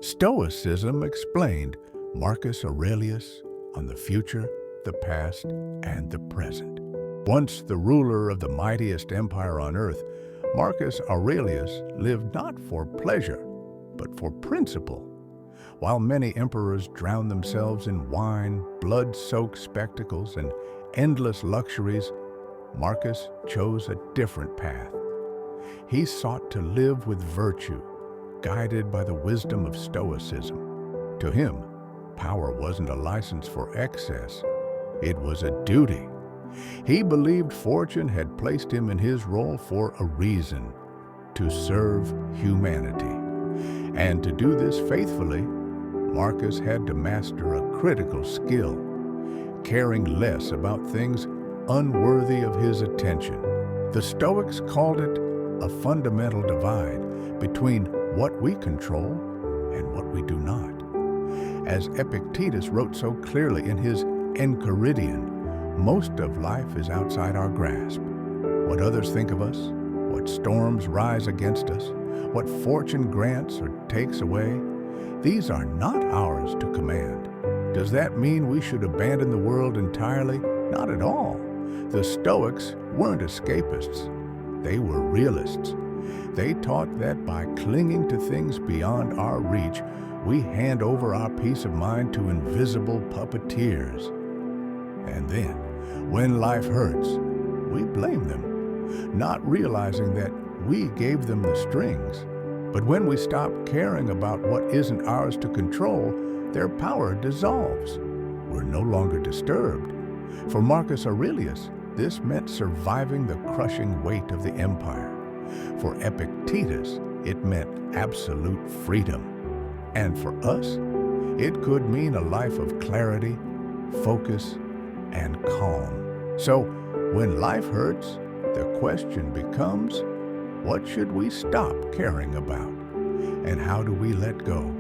Stoicism explained Marcus Aurelius on the future, the past, and the present. Once the ruler of the mightiest empire on earth, Marcus Aurelius lived not for pleasure, but for principle. While many emperors drowned themselves in wine, blood-soaked spectacles, and endless luxuries, Marcus chose a different path. He sought to live with virtue, guided by the wisdom of Stoicism. To him, power wasn't a license for excess, it was a duty. He believed fortune had placed him in his role for a reason, to serve humanity. And to do this faithfully, Marcus had to master a critical skill, caring less about things unworthy of his attention. The Stoics called it a fundamental divide between what we control and what we do not. As Epictetus wrote so clearly in his Enchiridion, most of life is outside our grasp. What others think of us, what storms rise against us, what fortune grants or takes away, these are not ours to command. Does that mean we should abandon the world entirely? Not at all. The Stoics weren't escapists. They were realists. They taught that by clinging to things beyond our reach, we hand over our peace of mind to invisible puppeteers. And then, when life hurts, we blame them, not realizing that we gave them the strings. But when we stop caring about what isn't ours to control, their power dissolves. We're no longer disturbed. For Marcus Aurelius, this meant surviving the crushing weight of the empire. For Epictetus, it meant absolute freedom. And for us, it could mean a life of clarity, focus, and calm. So, when life hurts, the question becomes, what should we stop caring about? And how do we let go?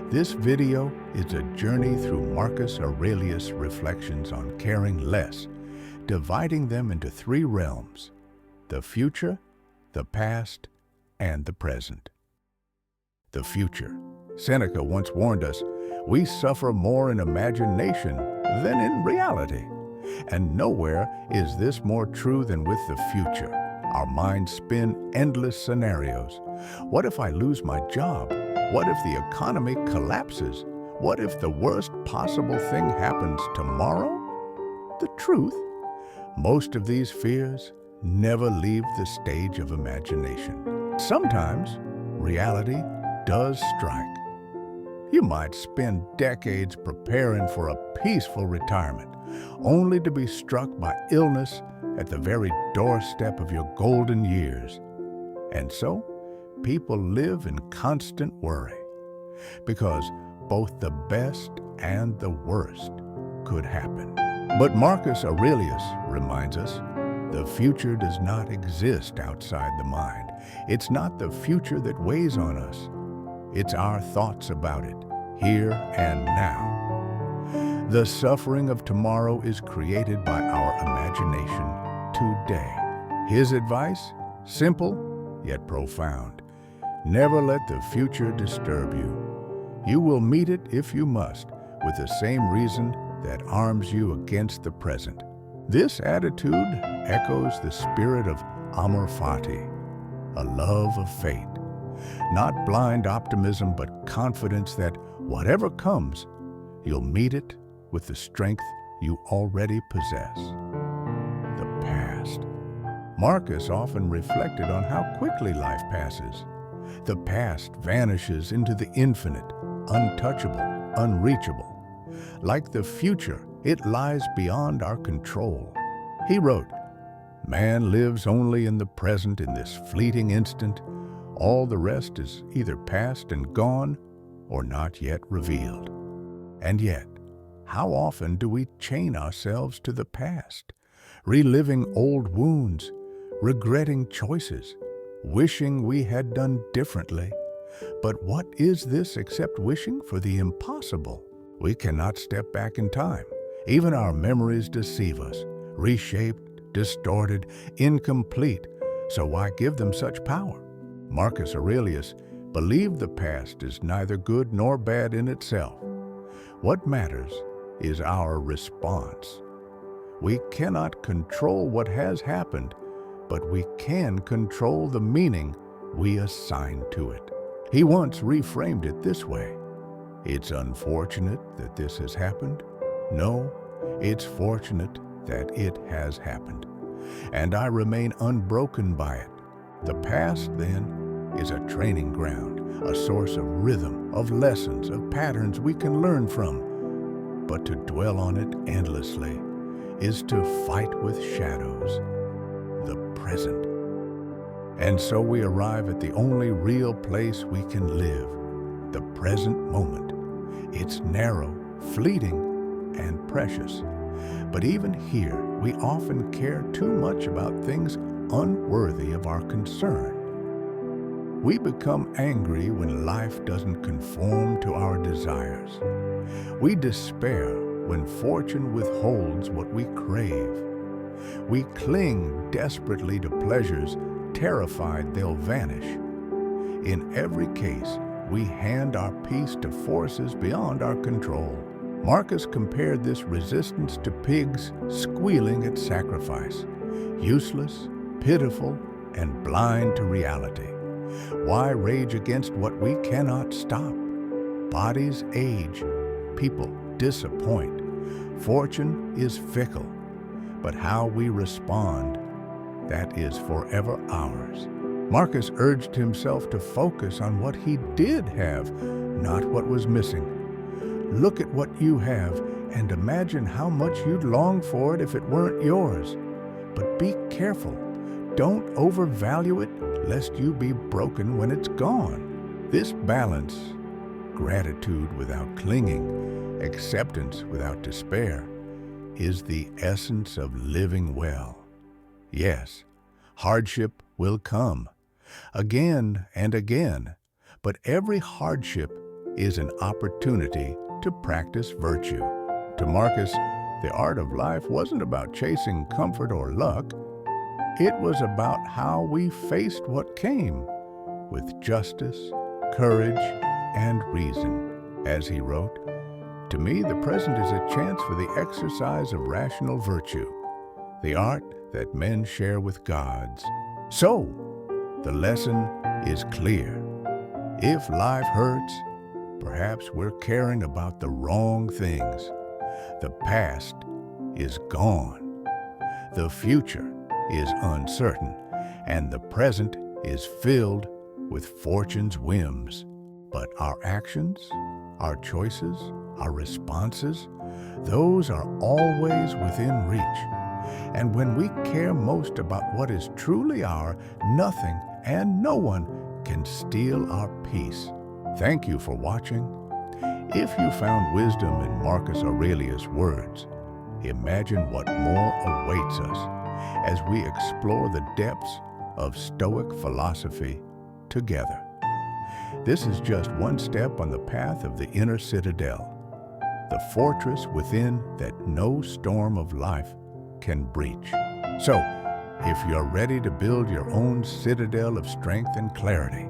This video is a journey through Marcus Aurelius' reflections on caring less, dividing them into three realms: the future, the past, and the present. The future. Seneca once warned us, we suffer more in imagination than in reality. And nowhere is this more true than with the future. Our minds spin endless scenarios. What if I lose my job? What if the economy collapses? What if the worst possible thing happens tomorrow? The truth, most of these fears never leave the stage of imagination. Sometimes reality does strike. You might spend decades preparing for a peaceful retirement, only to be struck by illness at the very doorstep of your golden years. And so, people live in constant worry, because both the best and the worst could happen. But Marcus Aurelius reminds us, the future does not exist outside the mind. It's not the future that weighs on us. It's our thoughts about it, here and now. The suffering of tomorrow is created by our imagination today. His advice, simple yet profound. Never let the future disturb you. You will meet it, if you must, with the same reason that arms you against the present. This attitude echoes the spirit of amor fati, a love of fate. Not blind optimism, but confidence that whatever comes, you'll meet it with the strength you already possess. The past. Marcus often reflected on how quickly life passes. The past vanishes into the infinite, untouchable, unreachable. Like the future, it lies beyond our control. He wrote, "Man lives only in the present, in this fleeting instant. All the rest is either past and gone or not yet revealed." And yet, how often do we chain ourselves to the past, reliving old wounds, regretting choices, wishing we had done differently? But what is this except wishing for the impossible? We cannot step back in time. Even our memories deceive us, reshaped, distorted, incomplete. So why give them such power? Marcus Aurelius Believe the past is neither good nor bad in itself. What matters is our response. We cannot control what has happened, but we can control the meaning we assign to it. He once reframed it this way: "It's unfortunate that this has happened. No, it's fortunate that it has happened, and I remain unbroken by it." The past, then, is a training ground, a source of rhythm, of lessons, of patterns we can learn from. But to dwell on it endlessly is to fight with shadows, the present. And so we arrive at the only real place we can live, the present moment. It's narrow, fleeting, and precious. But even here, we often care too much about things unworthy of our concern. We become angry when life doesn't conform to our desires. We despair when fortune withholds what we crave. We cling desperately to pleasures, terrified they'll vanish. In every case, we hand our peace to forces beyond our control. Marcus compared this resistance to pigs squealing at sacrifice, useless, pitiful, and blind to reality. Why rage against what we cannot stop? Bodies age, people disappoint, fortune is fickle, but how we respond, that is forever ours. Marcus urged himself to focus on what he did have, not what was missing. Look at what you have and imagine how much you'd long for it if it weren't yours. But be careful. Don't overvalue it, lest you be broken when it's gone. This balance, gratitude without clinging, acceptance without despair, is the essence of living well. Yes, hardship will come, again and again, but every hardship is an opportunity to practice virtue. To Marcus, the art of life wasn't about chasing comfort or luck. It was about how we faced what came, with justice, courage, and reason. As he wrote, "To me, the present is a chance for the exercise of rational virtue, the art that men share with gods." So, the lesson is clear. If life hurts, perhaps we're caring about the wrong things. The past is gone. The future is uncertain, and the present is filled with fortune's whims. But our actions, our choices, our responses, those are always within reach. And when we care most about what is truly ours, nothing and no one can steal our peace. Thank you for watching. If you found wisdom in Marcus Aurelius' words, imagine what more awaits us as we explore the depths of Stoic philosophy together. This is just one step on the path of the inner citadel, the fortress within that no storm of life can breach. So, if you're ready to build your own citadel of strength and clarity,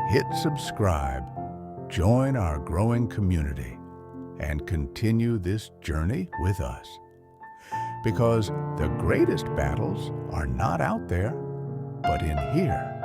hit subscribe, join our growing community, and continue this journey with us. Because the greatest battles are not out there, but in here.